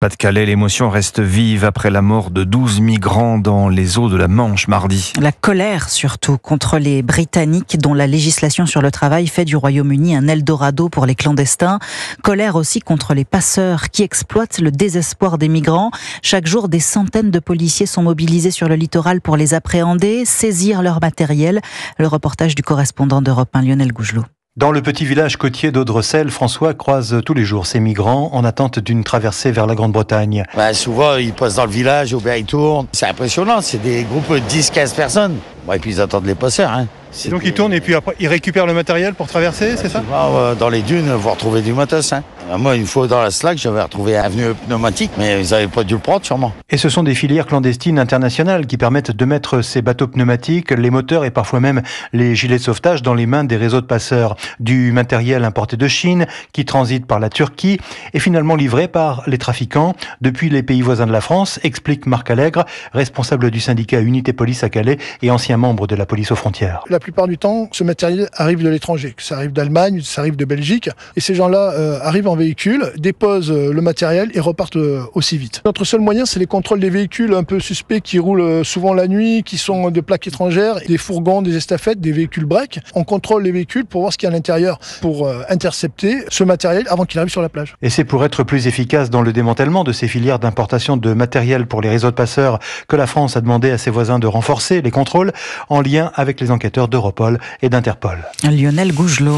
Pas-de-Calais, l'émotion reste vive après la mort de 12 migrants dans les eaux de la Manche mardi. La colère surtout contre les Britanniques dont la législation sur le travail fait du Royaume-Uni un Eldorado pour les clandestins. Colère aussi contre les passeurs qui exploitent le désespoir des migrants. Chaque jour, des centaines de policiers sont mobilisés sur le littoral pour les appréhender, saisir leur matériel. Le reportage du correspondant d'Europe 1, Lionel Gougelot. Dans le petit village côtier d'Audrecel, François croise tous les jours ces migrants en attente d'une traversée vers la Grande-Bretagne. Souvent, ils passent dans le village, ou bien ils tournent. C'est impressionnant, c'est des groupes de 10-15 personnes. Et puis ils attendent les passeurs. Donc ils tournent et puis après ils récupèrent le matériel pour traverser, c'est ça ? Dans les dunes, vous retrouvez du matos. Moi, une fois dans la slack, j'avais retrouvé un pneu pneumatique, mais ils n'avaient pas dû le prendre sûrement. Et ce sont des filières clandestines internationales qui permettent de mettre ces bateaux pneumatiques, les moteurs et parfois même les gilets de sauvetage dans les mains des réseaux de passeurs. Du matériel importé de Chine, qui transite par la Turquie et finalement livré par les trafiquants depuis les pays voisins de la France, explique Marc Allègre, responsable du syndicat Unité Police à Calais et ancien membre de la police aux frontières. La plupart du temps, ce matériel arrive de l'étranger, que ça arrive d'Allemagne, ça arrive de Belgique, et ces gens-là arrivent en véhicule, déposent le matériel et repartent aussi vite. Notre seul moyen, c'est les contrôles des véhicules un peu suspects qui roulent souvent la nuit, qui sont de plaques étrangères, des fourgons, des estafettes, des véhicules break. On contrôle les véhicules pour voir ce qu'il y a à l'intérieur, pour intercepter ce matériel avant qu'il arrive sur la plage. Et c'est pour être plus efficace dans le démantèlement de ces filières d'importation de matériel pour les réseaux de passeurs que la France a demandé à ses voisins de renforcer les contrôles en lien avec les enquêteurs d'Europol et d'Interpol. Lionel Gougelot.